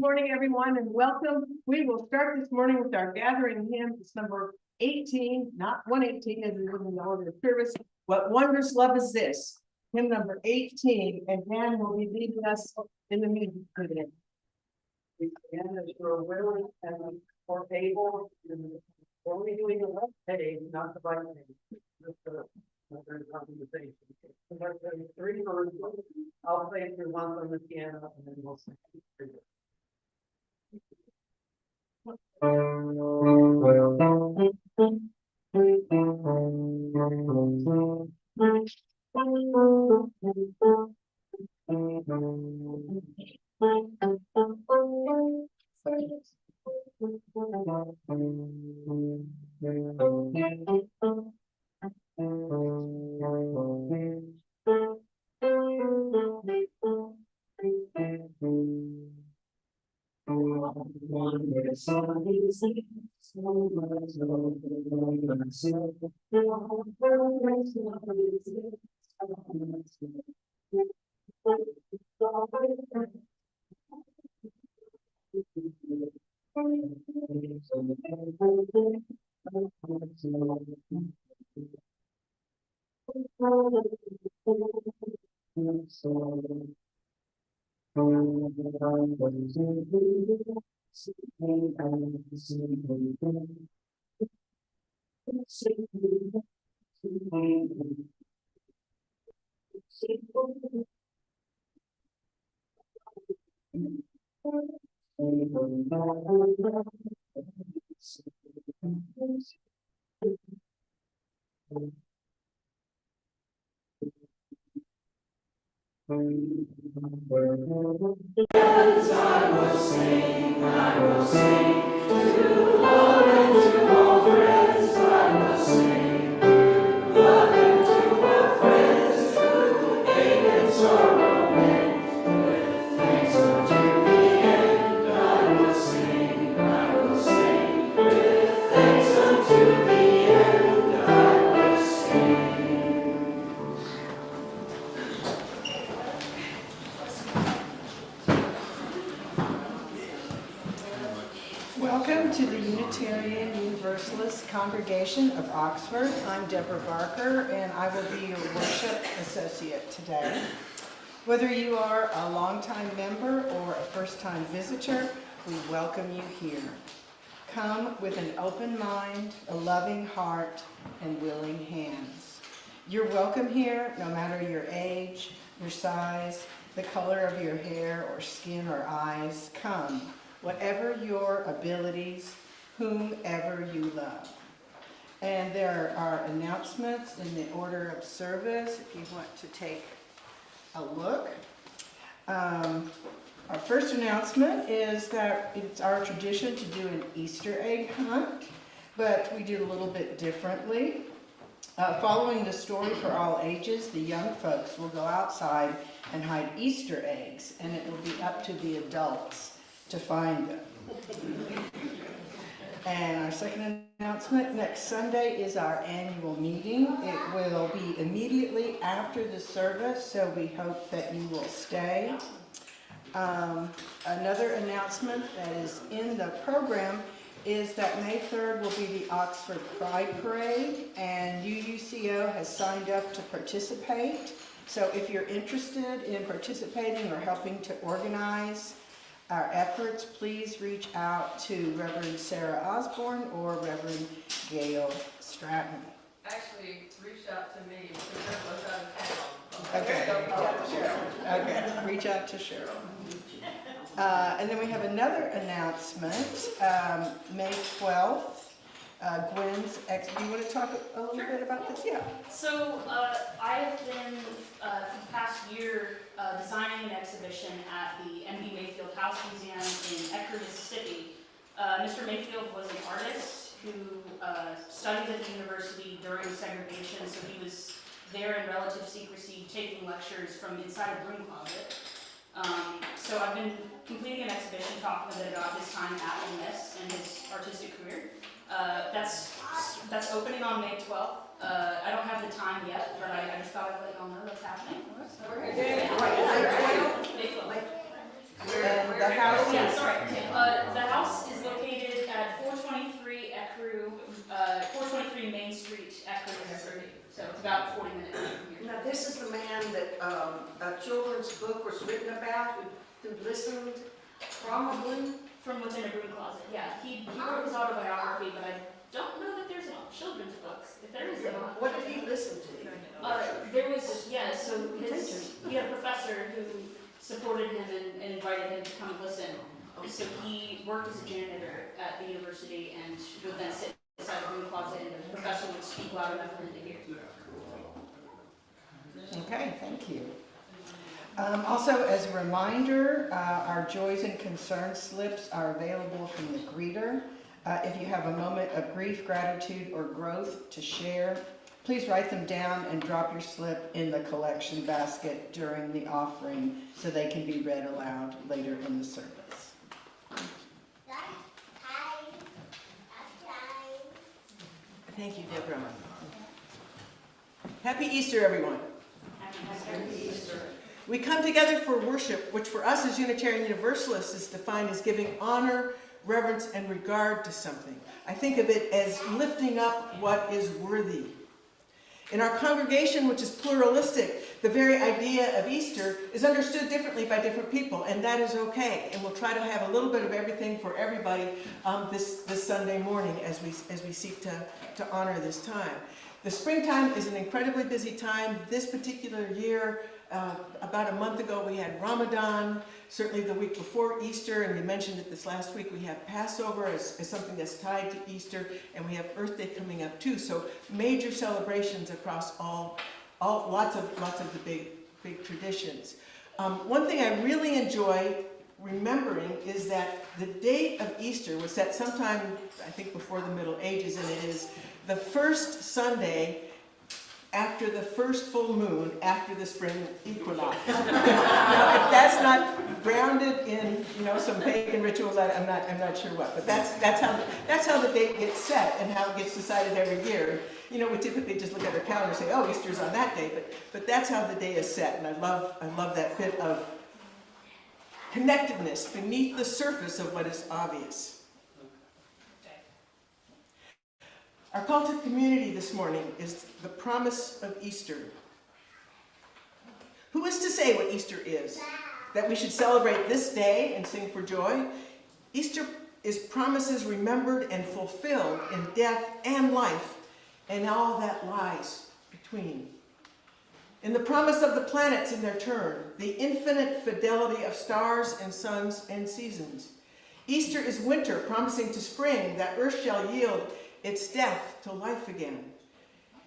morning, everyone, and welcome. We will start this morning with our gathering hymn. It's number 18, not 118 as it is in the order of service. What wondrous love is this? Hymn number 18, and Dan will be leading us in the music today. Again, as you're willing and or able, we're only doing the left page, not the right page. Conversation. Three verses. I'll play through one from the piano and then we'll sing. Welcome to the Unitarian Universalist congregation of Oxford. I'm Deborah Barker, and I will be your worship associate today. Whether you are a longtime member or a first-time visitor, we welcome you here. Come with an open mind, a loving heart, and willing hands. You're welcome here no matter your age, your size, the color of your hair or skin or eyes. Come. Whatever your abilities, whomever you love. And there are announcements in the order of service if you want to take a look. Our first announcement is that it's our tradition to do an Easter egg hunt, but we do it a little bit differently. Following the story for all ages, the young folks will go outside and hide Easter eggs, and it will be up to the adults to find them. And our second announcement, next Sunday is our annual meeting. It will be immediately after the service, so we hope that you will stay. Another announcement that is in the program is that May 3rd will be the Oxford Pride Parade, and UUCO has signed up to participate. So if you're interested in participating or helping to organize our efforts, please reach out to Reverend Sarah Osborne or Reverend Gail Stratton. Actually, reach out to me because I was out of town. Okay, reach out to Cheryl. And then we have another announcement, May 12th. Gwen's do you want to talk a little bit about this? Yeah. So I have been, for the past year, designing an exhibition at the M.B. Mayfield House Museum in Ector, Mississippi. Mr. Mayfield was an artist who studied at the university during segregation, so he was there in relative secrecy, taking lectures from inside a broom closet. So I've been completing an exhibition talking a bit about his time at Ole Miss and his artistic career. That's opening on May 12th. I don't have the time yet, but I just thought I'd let y'all know that's happening. And the house is about 40 minutes from here. Now, this is the man that a children's book was written about, who listened, probably. From within a broom closet, yeah. He wrote his autobiography, but I don't know that there's a children's book. If there is, What did he listen to? there was, yeah, so he had a professor who supported him and invited him to come and listen. So he worked as a janitor at the university and would then sit inside a broom closet, and the professor would speak loud enough for him to hear. Okay, thank you. Also, as a reminder, our joys and concerns slips are available from the greeter. If you have a moment of grief, gratitude, or growth to share, please write them down and drop your slip in the collection basket during the offering so they can be read aloud later in the service. Thank you, Deborah. Happy Easter, everyone. Happy Easter. We come together for worship, which for us as Unitarian Universalists is defined as giving honor, reverence, and regard to something. I think of it as lifting up what is worthy. In our congregation, which is pluralistic, the very idea of Easter is understood differently by different people, and that is okay. And we'll try to have a little bit of everything for everybody this Sunday morning as we seek to honor this time. The springtime is an incredibly busy time. This particular year, about a month ago, we had Ramadan, certainly the week before Easter, and we mentioned it this last week, we have Passover as something that's tied to Easter, and we have Earth Day coming up too. So major celebrations across lots of the big traditions. One thing I really enjoy remembering is that the date of Easter was set sometime, I think, before the Middle Ages, and it is the first Sunday after the first full moon after the spring equinox. Now, if that's not grounded in some pagan rituals, I'm not sure what. But that's how the date gets set and how it gets decided every year. We typically just look at our calendar and say, oh, Easter's on that day, but that's how the day is set, and I love that bit of connectedness beneath the surface of what is obvious. Our call to the community this morning is the promise of Easter. Who is to say what Easter is? That we should celebrate this day and sing for joy? Easter is promises remembered and fulfilled in death and life, and all that lies between. In the promise of the planets in their turn, the infinite fidelity of stars and suns and seasons. Easter is winter promising to spring, that earth shall yield its death to life again.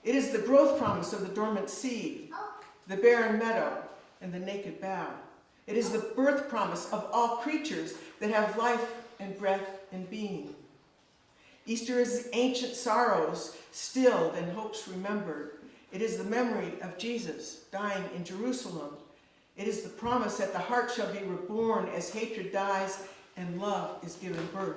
It is the growth promise of the dormant seed, the barren meadow, and the naked bough. It is the birth promise of all creatures that have life and breath and being. Easter is the ancient sorrows stilled and hopes remembered. It is the memory of Jesus dying in Jerusalem. It is the promise that the heart shall be reborn as hatred dies and love is given birth.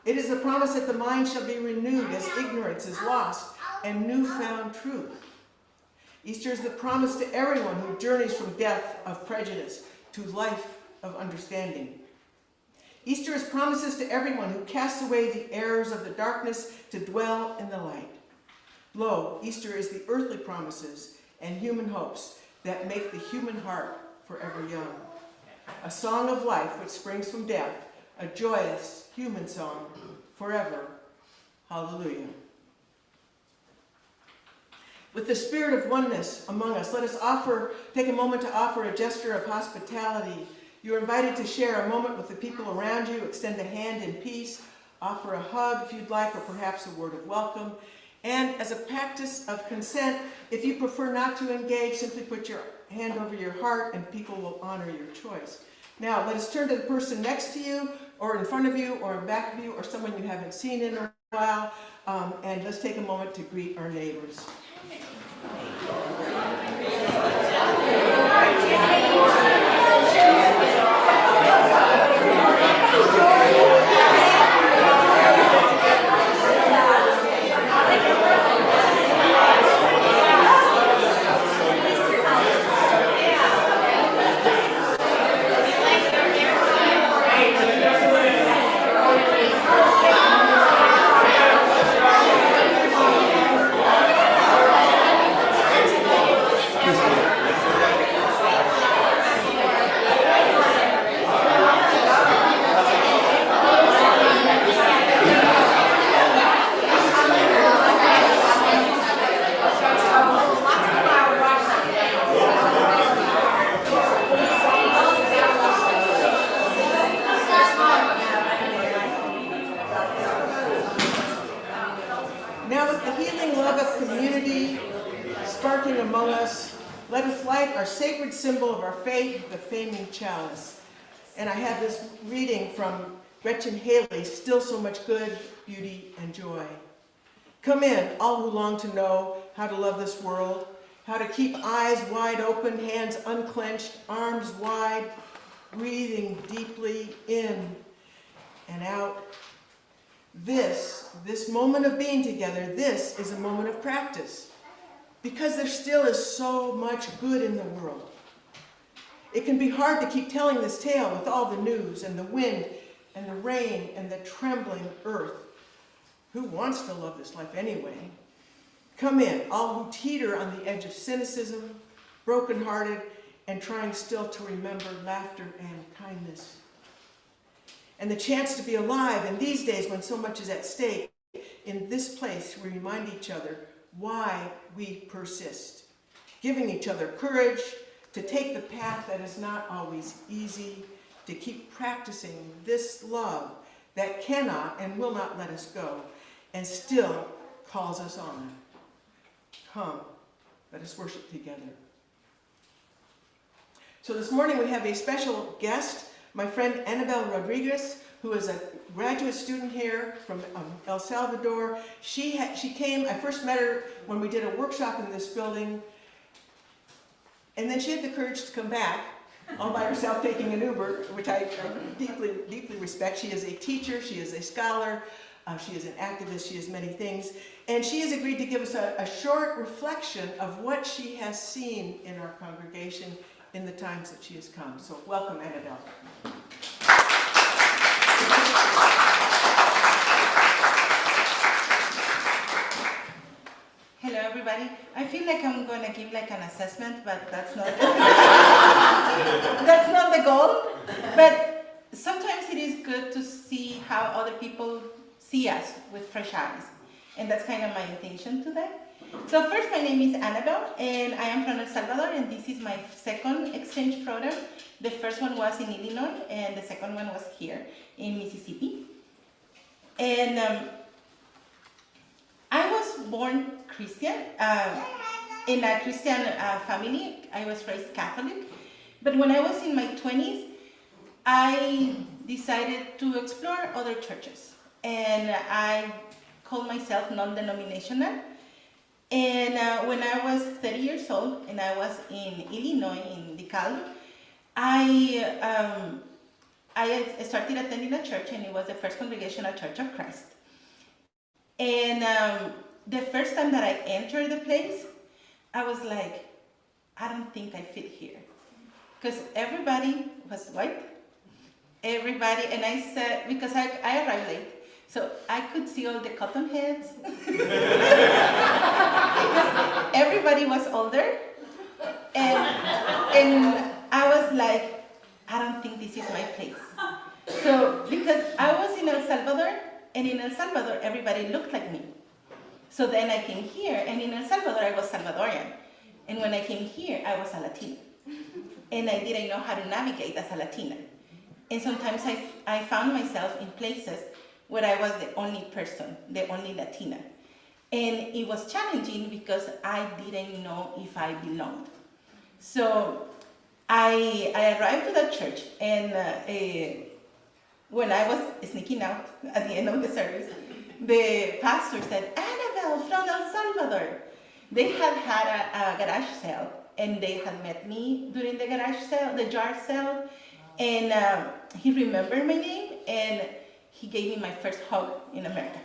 It is the promise that the mind shall be renewed as ignorance is lost and newfound truth. Easter is the promise to everyone who journeys from death of prejudice to life of understanding. Easter is promises to everyone who casts away the errors of the darkness to dwell in the light. Lo, Easter is the earthly promises and human hopes that make the human heart forever young. A song of life which springs from death, a joyous human song forever. Hallelujah. With the spirit of oneness among us, let us take a moment to offer a gesture of hospitality. You're invited to share a moment with the people around you, extend a hand in peace, offer a hug if you'd like, or perhaps a word of welcome. And as a practice of consent, if you prefer not to engage, simply put your hand over your heart and people will honor your choice. Now, let us turn to the person next to you, or in front of you, or in back of you, or someone you haven't seen in a while, and let's take a moment to greet our neighbors. sparkling among us, let us light our sacred symbol of our faith, the flaming chalice. And I have this reading from Gretchen Haley, Still So Much Good, Beauty, and Joy. Come in, all who long to know how to love this world, how to keep eyes wide open, hands unclenched, arms wide, breathing deeply in and out. This moment of being together, this is a moment of practice, because there still is so much good in the world. It can be hard to keep telling this tale with all the news and the wind and the rain and the trembling earth. Who wants to love this life anyway? Come in, all who teeter on the edge of cynicism, brokenhearted, and trying still to remember laughter and kindness. And the chance to be alive in these days when so much is at stake. In this place, we remind each other why we persist, giving each other courage to take the path that is not always easy, to keep practicing this love that cannot and will not let us go, and still calls us on. Come, let us worship together. So this morning we have a special guest, my friend Annabelle Rodriguez, who is a graduate student here from El Salvador. She came, I first met her when we did a workshop in this building, and then she had the courage to come back all by herself taking an Uber, which I deeply, deeply respect. She is a teacher, she is a scholar, she is an activist, she is many things, and she has agreed to give us a short reflection of what she has seen in our congregation in the times that she has come. So welcome, Annabelle. Hello everybody. I feel like I'm going to give like an assessment, but that's not that's not the goal. But sometimes it is good to see how other people see us with fresh eyes. And that's kind of my intention today. So first, my name is Annabelle, and I am from El Salvador, and this is my second exchange program. The first one was in Illinois, and the second one was here in Mississippi. And I was born Christian, in a Christian family. I was raised Catholic. But when I was in my 20s, I decided to explore other churches. And I called myself non-denominational. And when I was 30 years old, and I was in Illinois, in DeKalb, I started attending a church, and it was the First Congregational Church of Christ. And the first time that I entered the place, I was like, I don't think I fit here. Because everybody was white. Everybody, and I said, because I arrived late, so I could see all the cotton heads. Because everybody was older. And I was like, I don't think this is my place. So, because I was in El Salvador, and in El Salvador, everybody looked like me. So then I came here, and in El Salvador, I was Salvadorian. And when I came here, I was a Latina. And I didn't know how to navigate as a Latina. And sometimes I found myself in places where I was the only person, the only Latina. And it was challenging because I didn't know if I belonged. So I arrived to that church, and when I was sneaking out at the end of the service, the pastor said, Annabelle from El Salvador. They had a garage sale, and they had met me during the garage sale, the jar sale, and he remembered my name, and he gave me my first hug in America.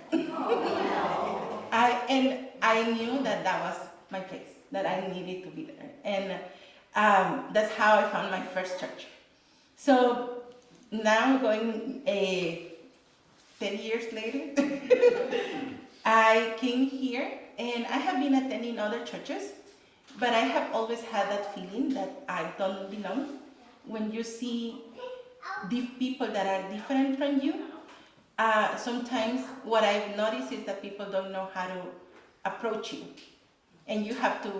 I knew that was my place, that I needed to be there. And that's how I found my first church. So now going 10 years later, I came here, and I have been attending other churches, but I have always had that feeling that I don't belong. When you see the people that are different from you, sometimes what I've noticed is that people don't know how to approach you. And you have to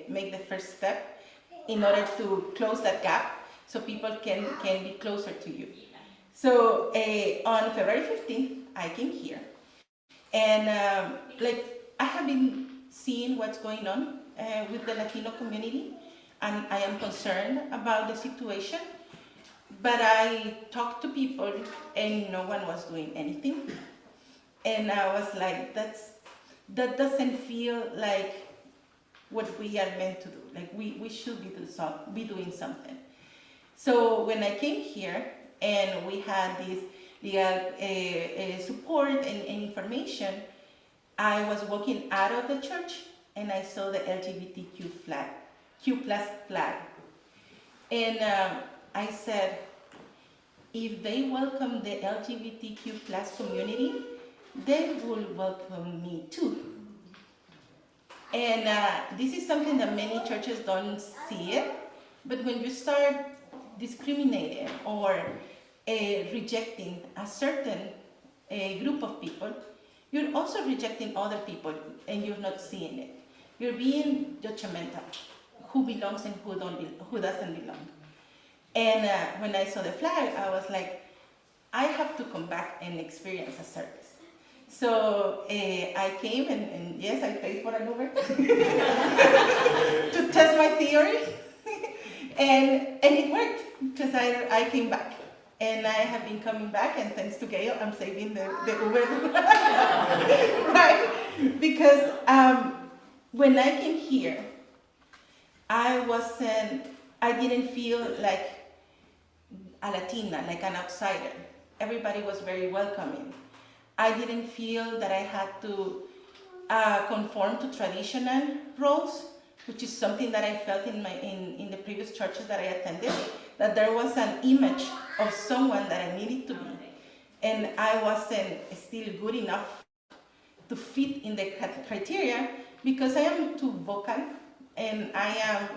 make the first step in order to close that gap so people can be closer to you. So on February 15th, I came here. And I have been seeing what's going on with the Latino community, and I am concerned about the situation. But I talked to people, and no one was doing anything. And I was like, that doesn't feel like what we are meant to do. Like we should be doing something. So when I came here and we had this legal support and information, I was walking out of the church and I saw the LGBTQ flag, Q+ flag. And I said, if they welcome the LGBTQ+ community, they will welcome me too. And this is something that many churches don't see it, but when you start discriminating or rejecting a certain group of people, you're also rejecting other people and you're not seeing it. You're being judgmental, who belongs and who doesn't belong. And when I saw the flag, I was like, I have to come back and experience a service. So I came and yes, I paid for an Uber to test my theory. and it worked because I came back. And I have been coming back, and thanks to Gail, I'm saving the Uber. Right? Because when I came here, I didn't feel like a Latina, like an outsider. Everybody was very welcoming. I didn't feel that I had to conform to traditional roles, which is something that I felt in the previous churches that I attended, that there was an image of someone that I needed to be. And I wasn't still good enough to fit in the criteria because I am too vocal and I am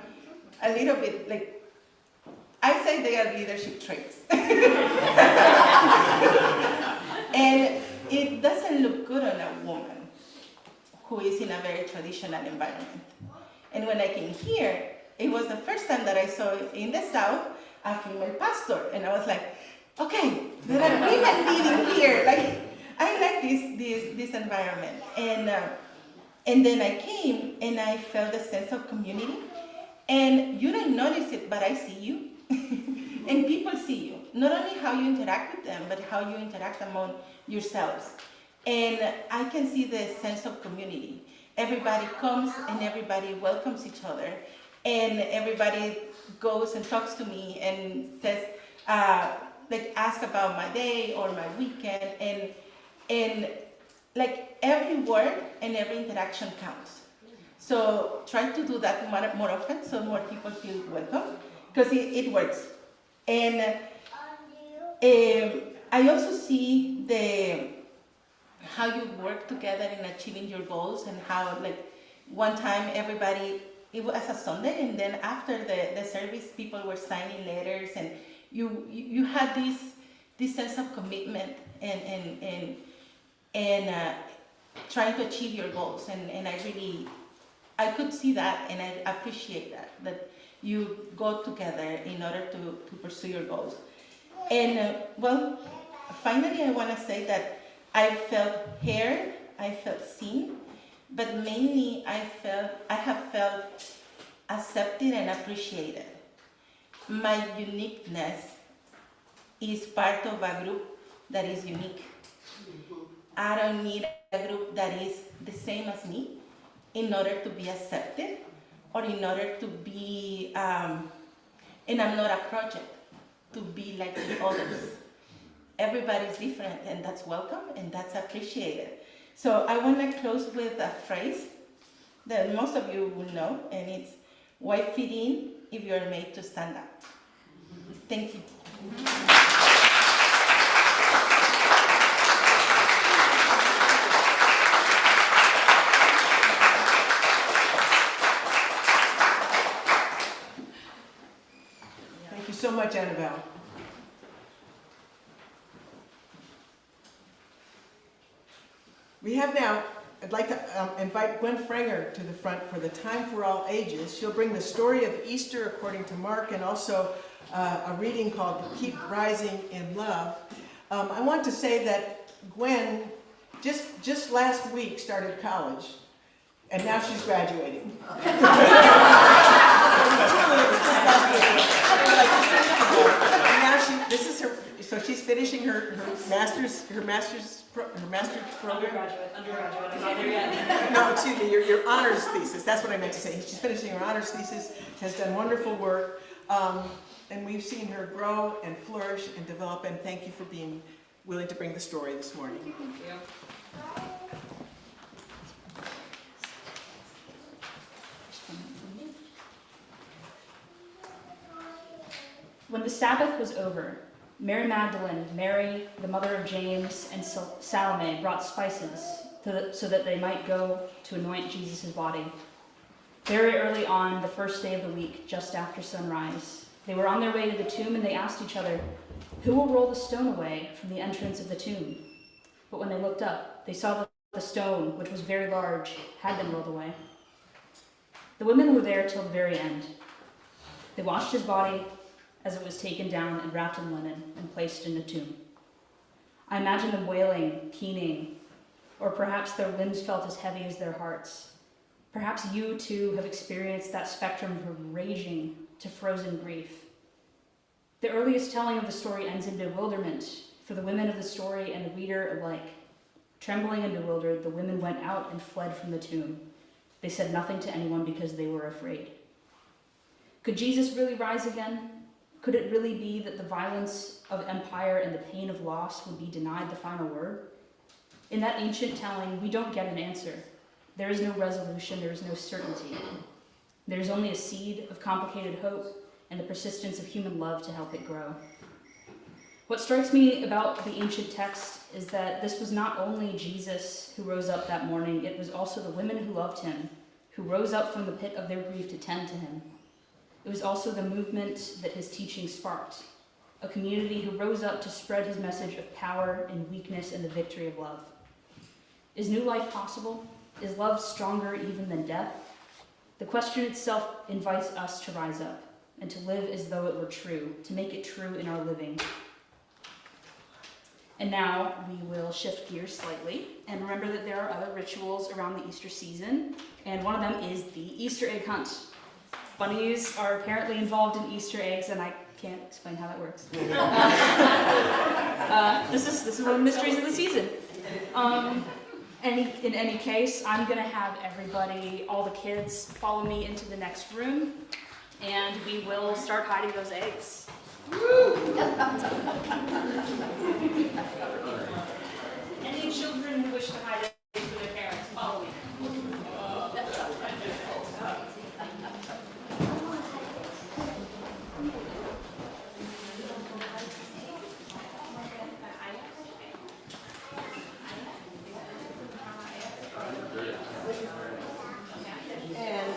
a little bit like, I say they are leadership traits. And it doesn't look good on a woman who is in a very traditional environment. And when I came here, it was the first time that I saw in the South a female pastor. And I was like, okay, there are women leading here. Like, I like this environment. And then I came and I felt a sense of community. And you don't notice it, but I see you. And people see you. Not only how you interact with them, but how you interact among yourselves. And I can see the sense of community. Everybody comes and everybody welcomes each other. And everybody goes and talks to me and says, like ask about my day or my weekend. And like every word and every interaction counts. So try to do that more often so more people feel welcome, because it works. And I also see how you work together in achieving your goals, and how like one time everybody, it was a Sunday, and then after the service people were signing letters, and you had this sense of commitment and trying to achieve your goals, and I could see that, and I appreciate that you go together in order to pursue your goals. And well, finally I want to say that I felt heard, I felt seen, but mainly I have felt accepted and appreciated. My uniqueness is part of a group that is unique. I don't need a group that is the same as me in order to be accepted, or in order to be, and I'm not a project, to be like the others. Everybody's different, and that's welcome, and that's appreciated. So I want to close with a phrase that most of you will know, and it's, why fit in if you're made to stand out? Thank you. Thank you so much, Annabelle. We have now, I'd like to invite Gwen Franger to the front for the Time for All Ages. She'll bring the story of Easter according to Mark, and also a reading called Keep Rising in Love. I want to say that Gwen just last week started college, And now she's graduating. And now this is her, so she's finishing her master's program. Undergraduate, I'm not there yet. No, excuse me, your honors thesis, that's what I meant to say. She's finishing her honors thesis, has done wonderful work, and we've seen her grow and flourish and develop, and thank you for being willing to bring the story this morning. Thank you. When the Sabbath was over, Mary Magdalene, Mary, the mother of James, and Salome brought spices so that they might go to anoint Jesus' body. Very early on, the first day of the week, just after sunrise, they were on their way to the tomb, and they asked each other, "Who will roll the stone away from the entrance of the tomb?" But when they looked up, they saw that the stone, which was very large, had been rolled away. The women were there till the very end. They washed his body as it was taken down and wrapped in linen and placed in a tomb. I imagine them wailing, keening, or perhaps their limbs felt as heavy as their hearts. Perhaps you too have experienced that spectrum from raging to frozen grief. The earliest telling of the story ends in bewilderment for the women of the story and the reader alike. Trembling and bewildered, the women went out and fled from the tomb. They said nothing to anyone because they were afraid. Could Jesus really rise again? Could it really be that the violence of empire and the pain of loss would be denied the final word? In that ancient telling, we don't get an answer. There is no resolution, there is no certainty. There is only a seed of complicated hope and the persistence of human love to help it grow. What strikes me about the ancient text is that this was not only Jesus who rose up that morning, it was also the women who loved him, who rose up from the pit of their grief to tend to him. It was also the movement that his teaching sparked, a community who rose up to spread his message of power and weakness and the victory of love. Is new life possible? Is love stronger even than death? The question itself invites us to rise up and to live as though it were true, to make it true in our living. And now we will shift gears slightly and remember that there are other rituals around the Easter season, and one of them is the Easter egg hunt. Bunnies are apparently involved in Easter eggs, and I can't explain how that works. This is one of the mysteries of the season. In any case, I'm going to have everybody, all the kids, follow me into the next room, and we will start hiding those eggs. Any children who wish to hide eggs for their parents, follow me. And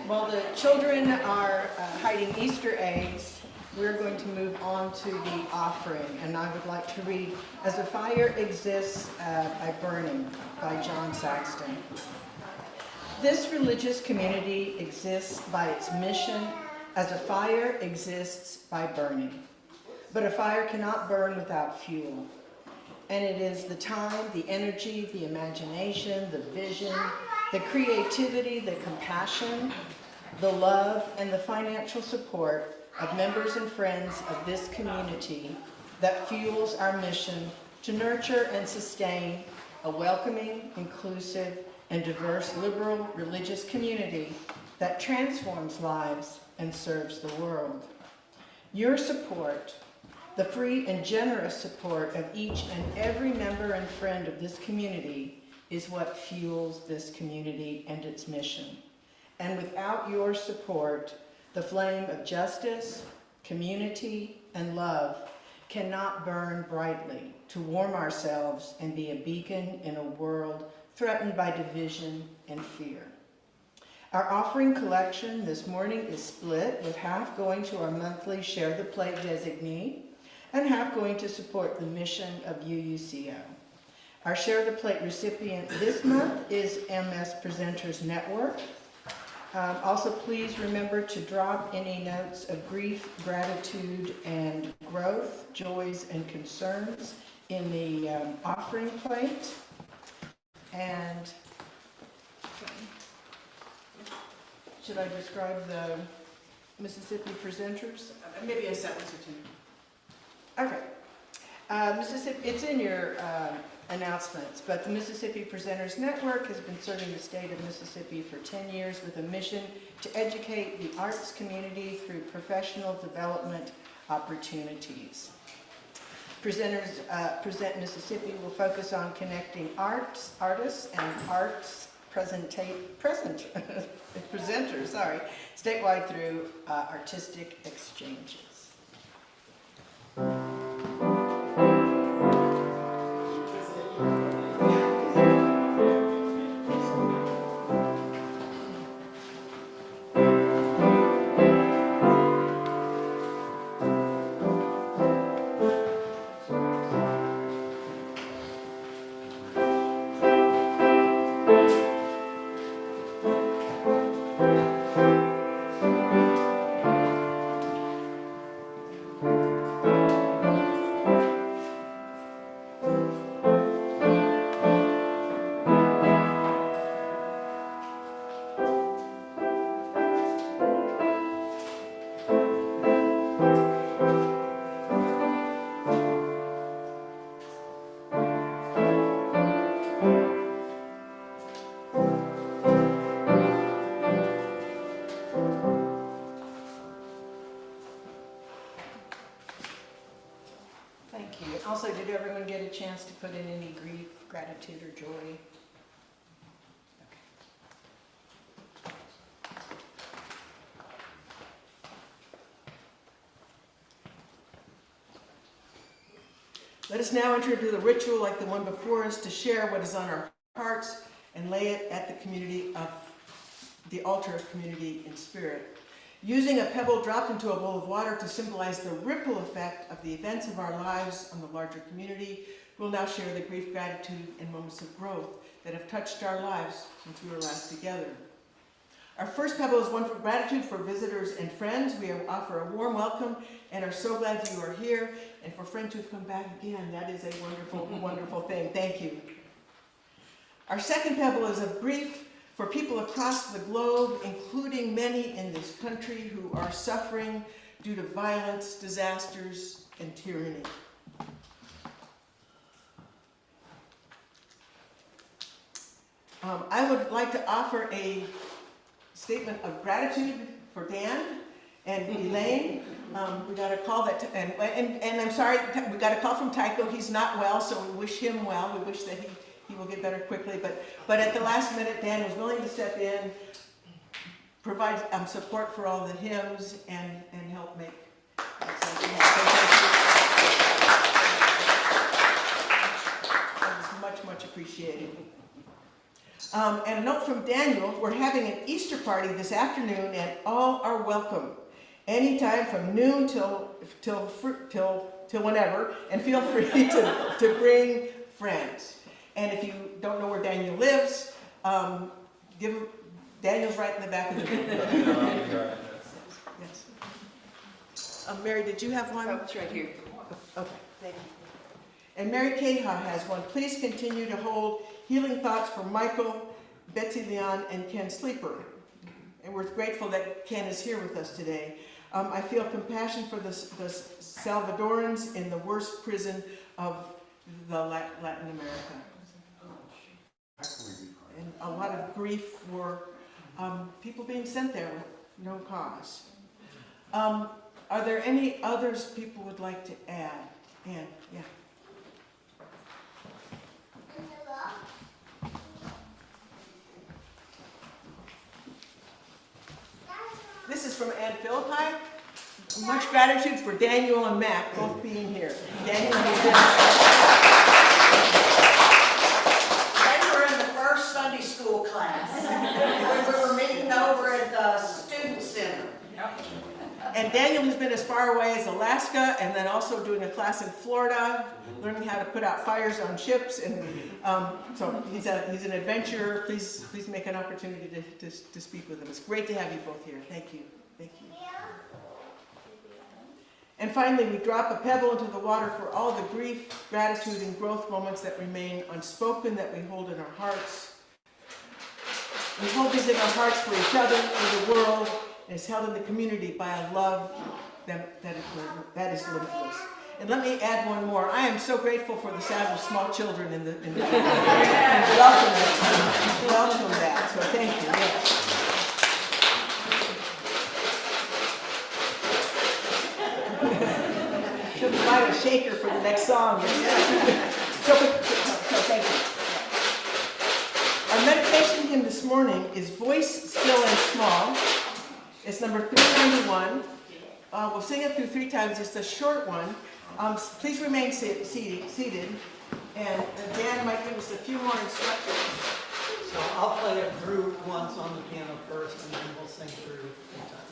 while the children are hiding Easter eggs, we're going to move on to the offering. And I would like to read As a Fire Exists by Burning by John Saxton. This religious community exists by its mission as a fire exists by burning. But a fire cannot burn without fuel. And it is the time, the energy, the imagination, the vision, the creativity, the compassion, the love, and the financial support of members and friends of this community that fuels our mission to nurture and sustain a welcoming, inclusive, and diverse liberal religious community that transforms lives and serves the world. Your support, the free and generous support of each and every member and friend of this community, is what fuels this community and its mission. And without your support, the flame of justice, community, and love cannot burn brightly to warm ourselves and be a beacon in a world threatened by division and fear. Our offering collection this morning is split, with half going to our monthly Share the Plate designee and half going to support the mission of UUCO. Our Share the Plate recipient this month is MS Presenters Network. Also, please remember to drop any notes of grief, gratitude, and growth, joys, and concerns in the offering plate. And Should I describe the Mississippi presenters? Maybe a sentence or two. Okay. Mississippi, it's in your announcements, but the Mississippi Presenters Network has been serving the state of Mississippi for 10 years with a mission to educate the arts community through professional development opportunities. Presenters Present Mississippi will focus on connecting artists, and arts presenters, statewide through artistic exchanges. Thank you. Also, did everyone get a chance to put in any grief, gratitude, or joy? Let us now enter into the ritual like the one before us to share what is on our hearts and lay it at the altar of community in spirit. Using a pebble dropped into a bowl of water to symbolize the ripple effect of the events of our lives on the larger community, we'll now share the grief, gratitude, and moments of growth that have touched our lives since we were last together. Our first pebble is one for gratitude for visitors and friends. We offer a warm welcome and are so glad you are here. And for friends who've come back again, that is a wonderful, wonderful thing. Thank you. Our second pebble is of grief for people across the globe, including many in this country who are suffering due to violence, disasters, and tyranny. I would like to offer a statement of gratitude for Dan and Elaine. We got a call and I'm sorry, we got a call from Tycho. He's not well, so we wish him well. We wish that he will get better quickly. But at the last minute, Dan was willing to step in, provide support for all the hymns, and help make something happen. That is much, much appreciated. And a note from Daniel, we're having an Easter party this afternoon and all are welcome. Anytime from noon till whenever, and feel free to bring friends. And if you don't know where Daniel lives, give him, Daniel's right in the back of the room. Yes. Mary, did you have one? Oh, it's right here. Okay, thank you. And Mary Caha has one. Please continue to hold healing thoughts for Michael, Betsy Leon, and Ken Sleeper. And we're grateful that Ken is here with us today. I feel compassion for the Salvadorans in the worst prison of the Latin America. And a lot of grief for people being sent there with no cause. Are there any others people would like to add? Anne, yeah. This is from Ann Philippi. Much gratitude for Daniel and Matt both being here. Daniel, They were in the first Sunday school class. We were meeting over at the student center. and Daniel has been as far away as Alaska, and then also doing a class in Florida, learning how to put out fires on ships, and so he's an adventurer. Please make an opportunity to speak with him. It's great to have you both here. Thank you. Thank you. And finally, we drop a pebble into the water for all the grief, gratitude, and growth moments that remain unspoken, that we hold in our hearts. We hold these in our hearts for each other, for the world, and is held in the community by a love that is limitless. And let me add one more. I am so grateful for the sound of small children in the and welcome that. So thank you. Yes. Should buy a shaker for the next song. So thank you. Our meditation hymn this morning is Voice Still and Small. It's number 391. We'll sing it through 3 times. It's a short one. Please remain seated. And Dan might give us a few more instructions. So I'll play it through once on the piano first, and then we'll sing through 3 times.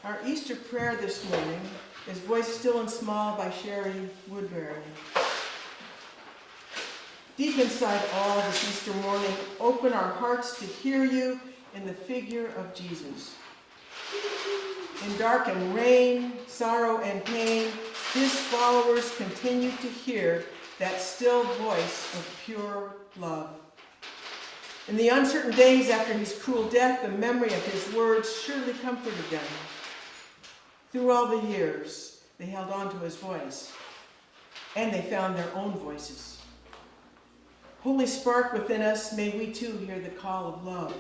Our Easter prayer this morning is Voice Still and Small by Sherry Woodbury. Deep inside all this Easter morning, open our hearts to hear you in the figure of Jesus. In dark and rain, sorrow and pain, his followers continue to hear that still voice of pure love. In the uncertain days after his cruel death, the memory of his words surely comforted them. Through all the years, they held on to his voice, and they found their own voices. Holy spark within us, may we too hear the call of love.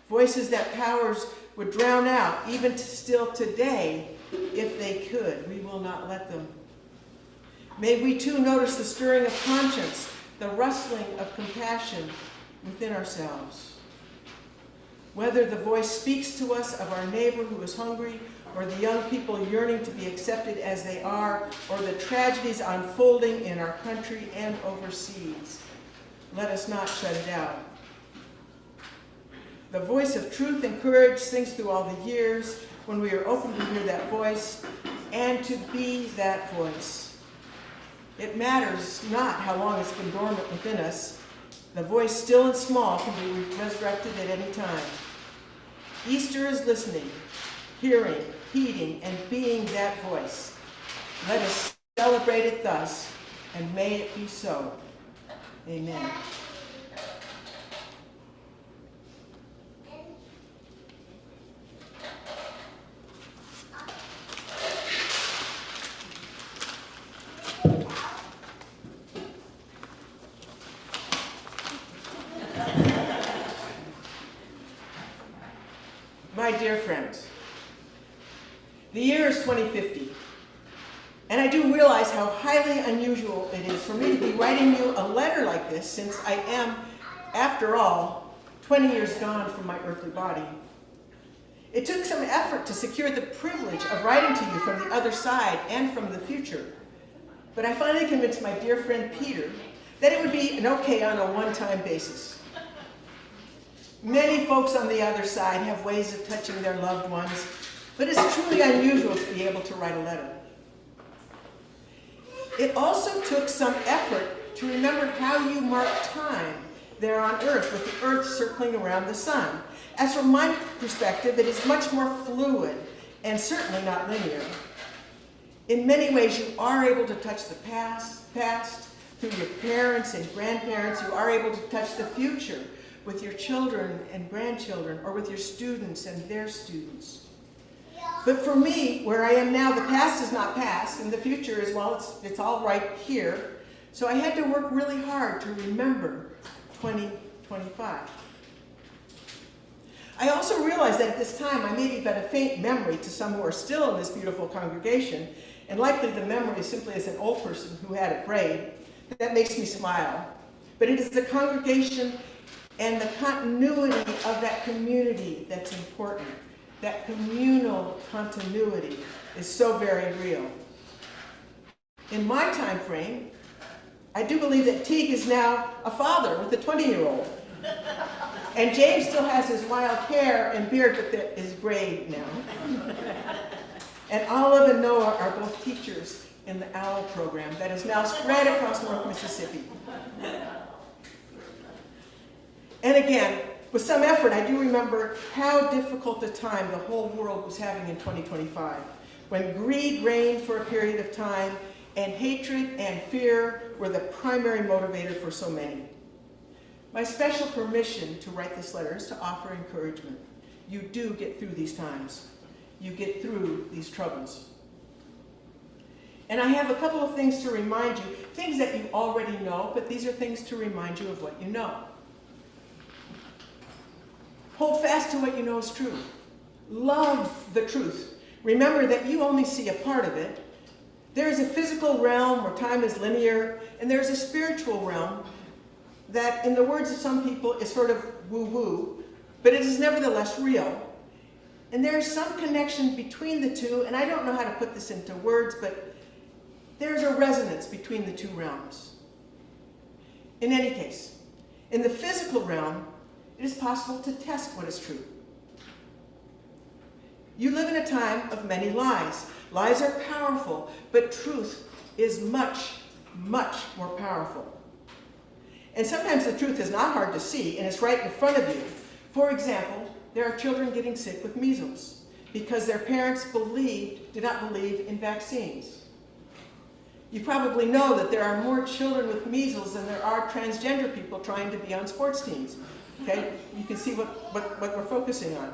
Voices that powers would drown out, even still today, if they could. We will not let them. May we too notice the stirring of conscience, the rustling of compassion within ourselves. Whether the voice speaks to us of our neighbor who is hungry, or the young people yearning to be accepted as they are, or the tragedies unfolding in our country and overseas, let us not shut it out. The voice of truth and courage sings through all the years when we are open to hear that voice and to be that voice. It matters not how long it's been dormant within us. The voice still and small can be resurrected at any time. Easter is listening, hearing, heeding, and being that voice. Let us celebrate it thus and may it be so. Amen. My dear friends, the year is 2050, and I do realize how highly unusual it is for me to be writing you a letter like this, since I am, after all, 20 years gone from my earthly body. It took some effort to secure the privilege of writing to you from the other side and from the future, but I finally convinced my dear friend Peter that it would be an okay on a one-time basis. Many folks on the other side have ways of touching their loved ones, but it's truly unusual to be able to write a letter. It also took some effort to remember how you mark time there on Earth, with the Earth circling around the sun. As from my perspective, it is much more fluid and certainly not linear. In many ways, you are able to touch the past, through your parents and grandparents. You are able to touch the future with your children and grandchildren, or with your students and their students. But for me, where I am now, the past is not past, and the future is, well, it's all right here. So I had to work really hard to remember 2025. I also realized that at this time, I may be but a faint memory to some who are still in this beautiful congregation, and likely the memory is simply as an old person who had it prayed. That makes me smile. But it is the congregation and the continuity of that community that's important. That communal continuity is so very real. In my time frame, I do believe that Teague is now a father with a 20-year-old. And James still has his wild hair and beard, but that is gray now. And Olive and Noah are both teachers in the OWL program that is now spread across North Mississippi. And again, with some effort, I do remember how difficult a time the whole world was having in 2025, when greed reigned for a period of time, and hatred and fear were the primary motivator for so many. My special permission to write this letter is to offer encouragement. You do get through these times. You get through these troubles. And I have a couple of things to remind you, things that you already know, but these are things to remind you of what you know. Hold fast to what you know is true. Love the truth. Remember that you only see a part of it. There is a physical realm where time is linear, and there's a spiritual realm that, in the words of some people, is sort of woo-woo, but it is nevertheless real. And there is some connection between the two, and I don't know how to put this into words, but there's a resonance between the two realms. In any case, in the physical realm, it is possible to test what is true. You live in a time of many lies. Lies are powerful, but truth is much, much more powerful. And sometimes the truth is not hard to see, and it's right in front of you. For example, there are children getting sick with measles because their parents did not believe in vaccines. You probably know that there are more children with measles than there are transgender people trying to be on sports teams. Okay, you can see what we're focusing on.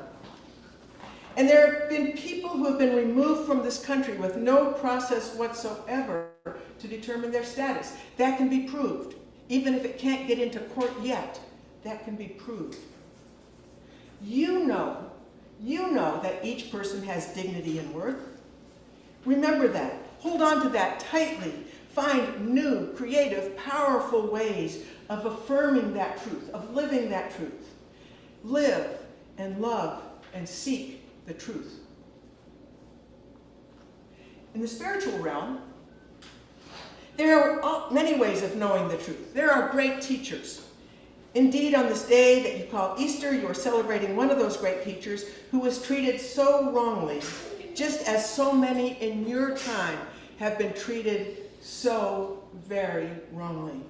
And there have been people who have been removed from this country with no process whatsoever to determine their status. That can be proved. Even if it can't get into court yet, that can be proved. You know that each person has dignity and worth. Remember that. Hold on to that tightly. Find new, creative, powerful ways of affirming that truth, of living that truth. Live and love and seek the truth. In the spiritual realm, there are many ways of knowing the truth. There are great teachers. Indeed, on this day that you call Easter, you are celebrating one of those great teachers who was treated so wrongly, just as so many in your time have been treated so very wrongly.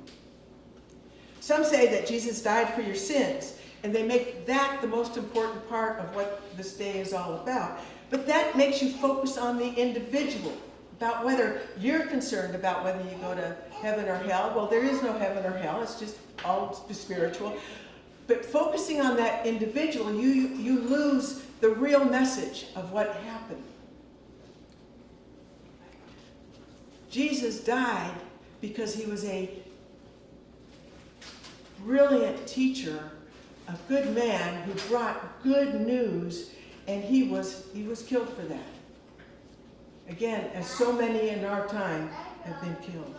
Some say that Jesus died for your sins, and they make that the most important part of what this day is all about. But that makes you focus on the individual, about whether you're concerned about whether you go to heaven or hell. Well, there is no heaven or hell, it's just all spiritual. But focusing on that individual, you lose the real message of what happened. Jesus died because he was a brilliant teacher, a good man who brought good news, and he was killed for that. Again, as so many in our time have been killed.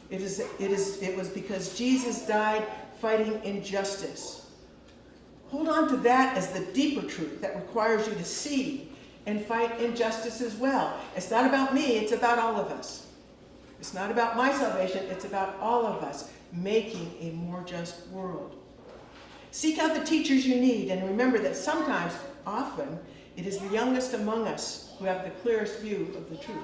It was because Jesus died fighting injustice. Hold on to that as the deeper truth that requires you to see and fight injustice as well. It's not about me, it's about all of us. It's not about my salvation, it's about all of us making a more just world. Seek out the teachers you need, and remember that sometimes, often, it is the youngest among us who have the clearest view of the truth.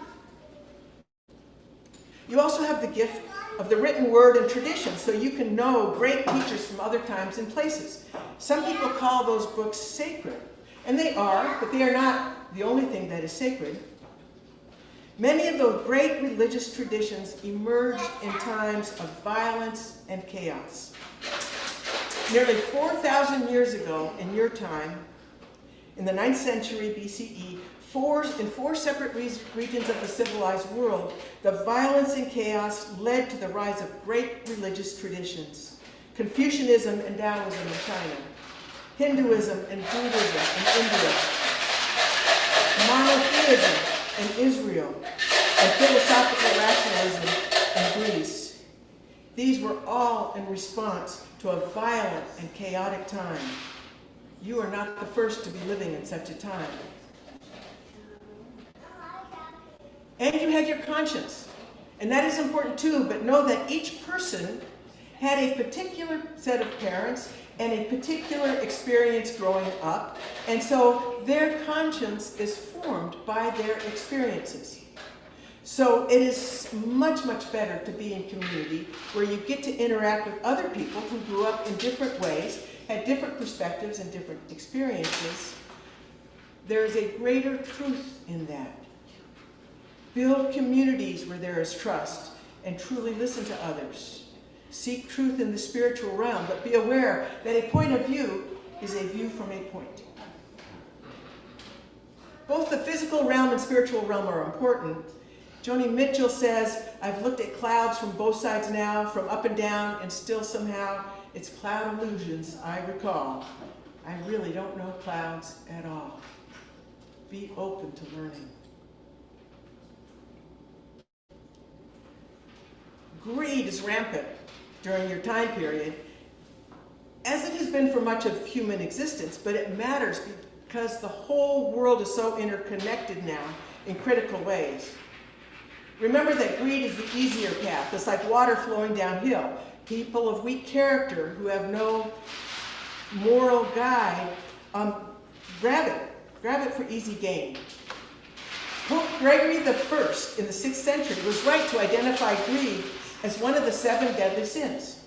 You also have the gift of the written word and tradition, so you can know great teachers from other times and places. Some people call those books sacred, and they are, but they are not the only thing that is sacred. Many of those great religious traditions emerged in times of violence and chaos. Nearly 4,000 years ago in your time, in the 9th century BCE, in four separate regions of the civilized world, the violence and chaos led to the rise of great religious traditions. Confucianism and Taoism in China, Hinduism and Buddhism in India, monotheism in Israel, and philosophical rationalism in Greece. These were all in response to a violent and chaotic time. You are not the first to be living in such a time. And you have your conscience. And that is important too, but know that each person had a particular set of parents and a particular experience growing up, and so their conscience is formed by their experiences. So it is much, much better to be in community where you get to interact with other people who grew up in different ways, had different perspectives and different experiences. There is a greater truth in that. Build communities where there is trust and truly listen to others. Seek truth in the spiritual realm, but be aware that a point of view is a view from a point. Both the physical realm and spiritual realm are important. Joni Mitchell says, I've looked at clouds from both sides now, from up and down, and still somehow it's cloud illusions I recall. I really don't know clouds at all. Be open to learning. Greed is rampant during your time period, as it has been for much of human existence, but it matters because the whole world is so interconnected now in critical ways. Remember that greed is the easier path. It's like water flowing downhill. People of weak character who have no moral guide, grab it for easy gain. Pope Gregory I in the 6th century was right to identify greed as one of the 7 deadly sins.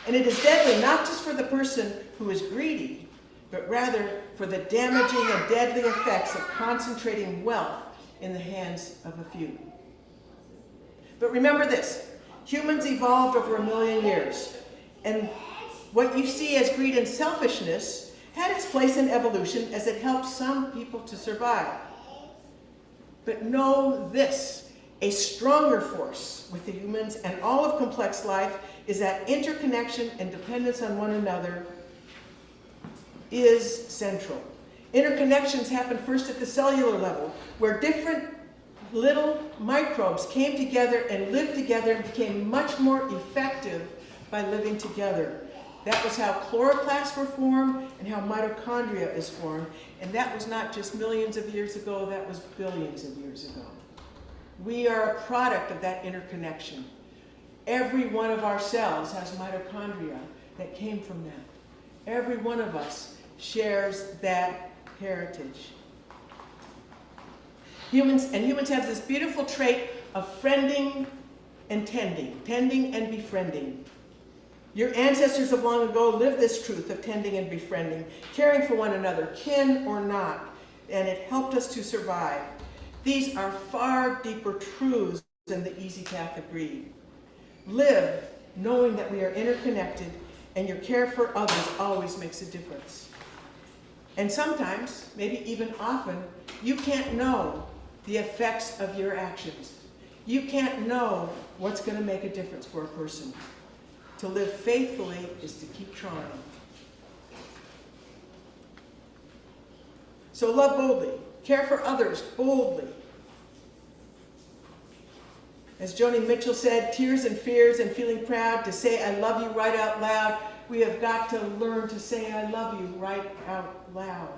And it is deadly not just for the person who is greedy, but rather for the damaging and deadly effects of concentrating wealth in the hands of a few. But remember this, humans evolved over 1 million years, and what you see as greed and selfishness had its place in evolution as it helped some people to survive. But know this, a stronger force with the humans and all of complex life is that interconnection and dependence on one another is central. Interconnections happen first at the cellular level, where different little microbes came together and lived together and became much more effective by living together. That was how chloroplasts were formed and how mitochondria is formed. And that was not just millions of years ago, that was billions of years ago. We are a product of that interconnection. Every one of our cells has mitochondria that came from that. Every one of us shares that heritage. Humans have this beautiful trait of friending and tending and befriending. Your ancestors of long ago lived this truth of tending and befriending, caring for one another, kin or not, and it helped us to survive. These are far deeper truths than the easy path of greed. Live knowing that we are interconnected and your care for others always makes a difference. And sometimes, maybe even often, you can't know the effects of your actions. You can't know what's going to make a difference for a person. To live faithfully is to keep trying. So love boldly. Care for others boldly. As Joni Mitchell said, tears and fears and feeling proud to say I love you right out loud. We have got to learn to say I love you right out loud.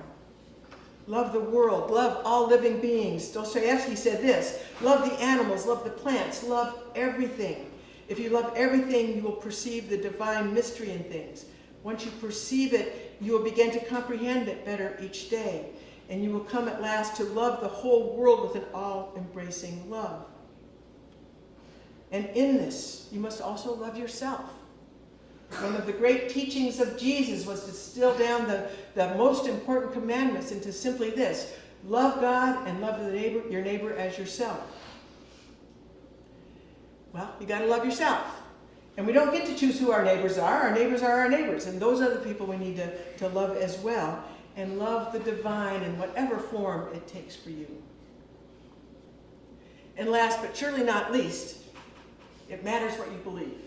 Love the world, love all living beings. Dostoevsky said this, love the animals, love the plants, love everything. If you love everything, you will perceive the divine mystery in things. Once you perceive it, you will begin to comprehend it better each day. And you will come at last to love the whole world with an all-embracing love. And in this, you must also love yourself. One of the great teachings of Jesus was to distill down the most important commandments into simply this: love God and love your neighbor as yourself. Well, you got to love yourself. And we don't get to choose who our neighbors are. Our neighbors are our neighbors. And those are the people we need to love as well. And love the divine in whatever form it takes for you. And last but surely not least, it matters what you believe.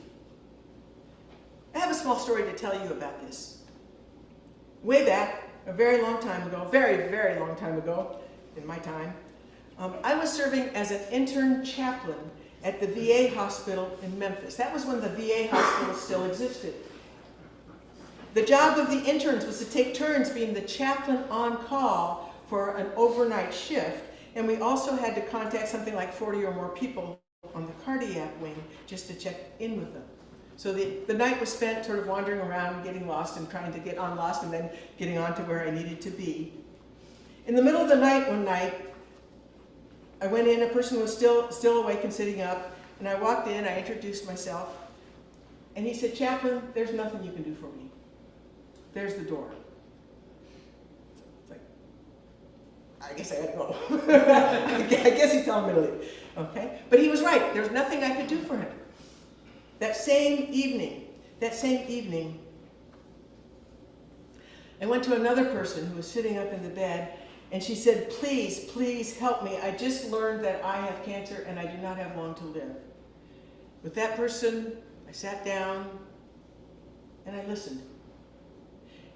I have a small story to tell you about this. Way back, a very long time ago, very, very long time ago, in my time, I was serving as an intern chaplain at the VA hospital in Memphis. That was when the VA hospital still existed. The job of the interns was to take turns being the chaplain on call for an overnight shift, and we also had to contact something like 40 or more people on the cardiac wing just to check in with them. So the night was spent sort of wandering around, getting lost and trying to get on lost and then getting on to where I needed to be. In the middle of the night one night, I went in, a person was still awake and sitting up, and I walked in, I introduced myself, and he said, "Chaplain, there's nothing you can do for me. There's the door." It's like, I guess I had to go. I guess he's telling me to leave. Okay? But he was right. There's nothing I could do for him. That same evening, I went to another person who was sitting up in the bed, and she said, "Please, please help me. I just learned that I have cancer and I do not have long to live." With that person, I sat down and I listened.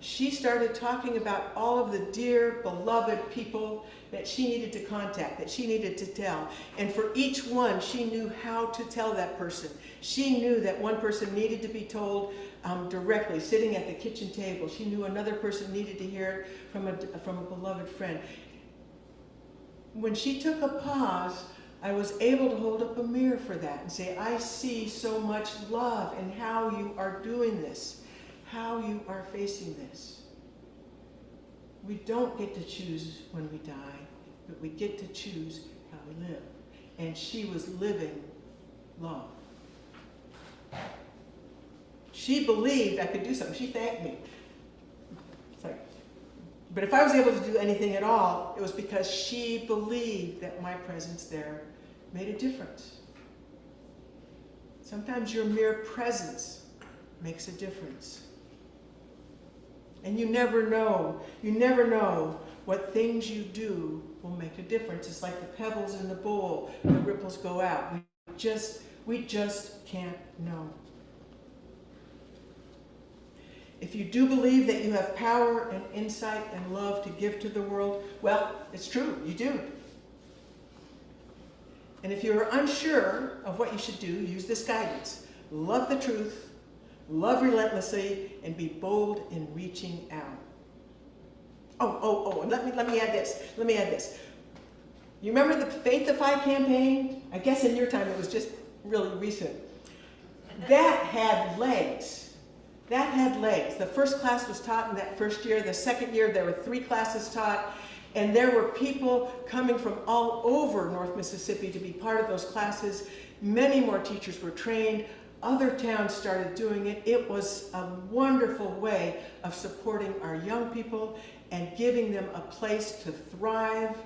She started talking about all of the dear, beloved people that she needed to contact, that she needed to tell. And for each one, she knew how to tell that person. She knew that one person needed to be told directly, sitting at the kitchen table. She knew another person needed to hear it from a beloved friend. When she took a pause, I was able to hold up a mirror for that and say, I see so much love in how you are doing this, how you are facing this. We don't get to choose when we die, but we get to choose how we live. And she was living love. She believed I could do something. She thanked me. It's like, but if I was able to do anything at all, it was because she believed that my presence there made a difference. Sometimes your mere presence makes a difference. And you never know what things you do will make a difference. It's like the pebbles in the bowl, the ripples go out. We just can't know. If you do believe that you have power and insight and love to give to the world, well, it's true, you do. And if you're unsure of what you should do, use this guidance. Love the truth, love relentlessly, and be bold in reaching out. And let me add this. You remember the Faithify campaign? I guess in your time it was just really recent. That had legs. The first class was taught in that first year. The second year there were 3 classes taught. And there were people coming from all over North Mississippi to be part of those classes. Many more teachers were trained. Other towns started doing it. It was a wonderful way of supporting our young people and giving them a place to thrive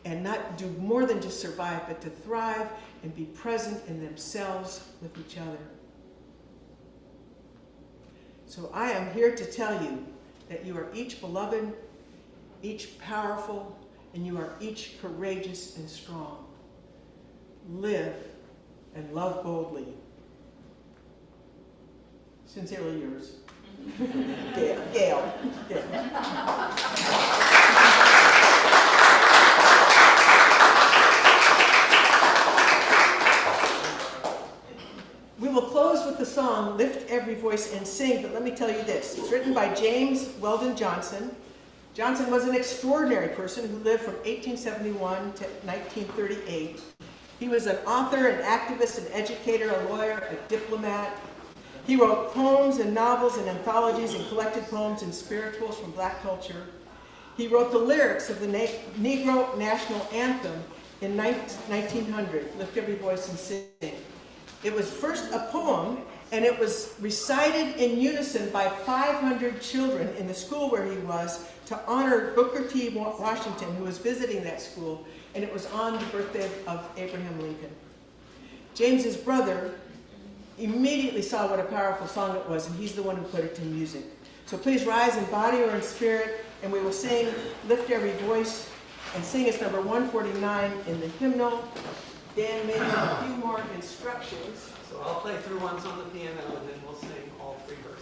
and not do more than just survive, but to thrive and be present in themselves with each other. So I am here to tell you that you are each beloved, each powerful, and you are each courageous and strong. Live and love boldly. Sincerely yours, Gail. We will close with the song, Lift Every Voice and Sing, but let me tell you this. It's written by James Weldon Johnson. Johnson was an extraordinary person who lived from 1871 to 1938. He was an author, an activist, an educator, a lawyer, a diplomat. He wrote poems and novels and anthologies and collected poems and spirituals from Black culture. He wrote the lyrics of the Negro National Anthem in 1900, Lift Every Voice and Sing. It was first a poem, and it was recited in unison by 500 children in the school where he was to honor Booker T. Washington, who was visiting that school, and it was on the birthday of Abraham Lincoln. James's brother immediately saw what a powerful song it was, and he's the one who put it to music. So please rise in body or in spirit, and we will sing Lift Every Voice and Sing is number 149 in the hymnal. Dan may have a few more instructions. So I'll play through ones on the piano and then we'll sing all 3 verses.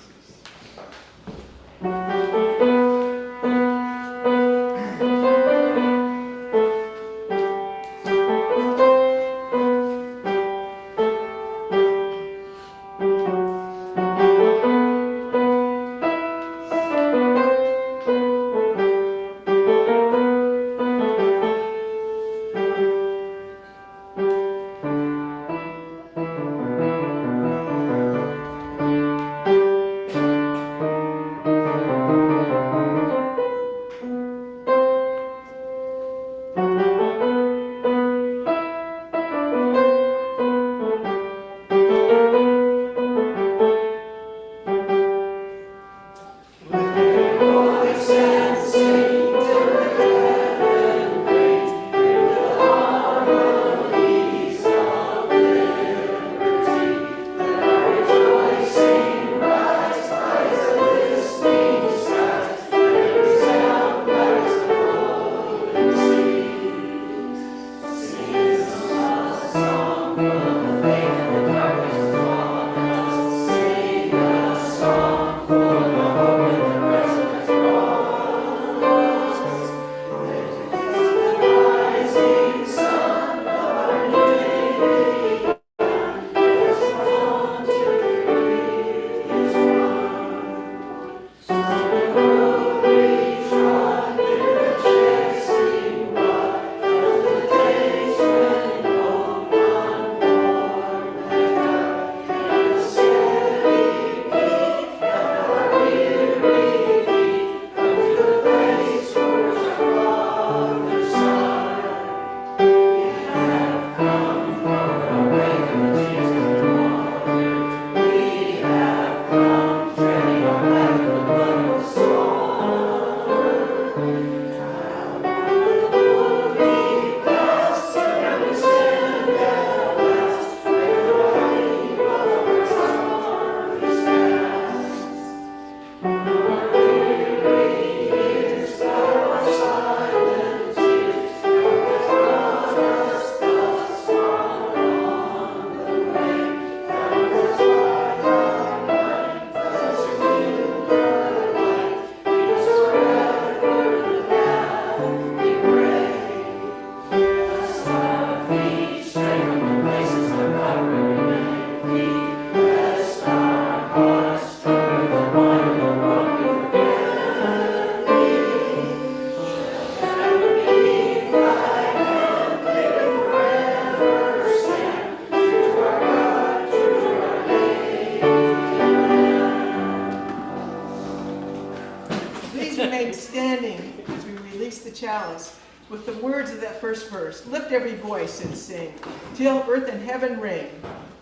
chalice with the words of that first verse. Lift every voice and sing, till earth and heaven ring.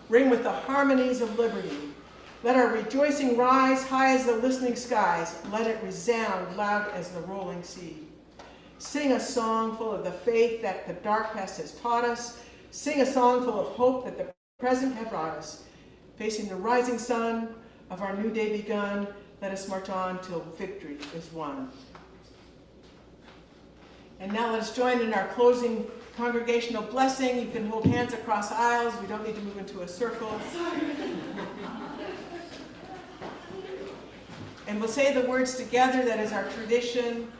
Ring with the harmonies of liberty. Let our rejoicing rise high as the listening skies. Let it resound loud as the rolling sea. Sing a song full of the faith that the dark past has taught us. Sing a song full of hope that the present have brought us. Facing the rising sun of our new day begun, let us march on till victory is won. And now let us join in our closing congregational blessing. You can hold hands across aisles. We don't need to move into a circle. And we'll say the words together. That is our tradition.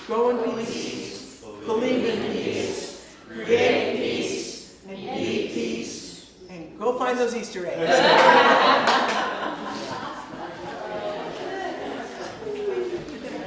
Go in peace, believe in peace, create peace, and be peace. And go find those Easter eggs.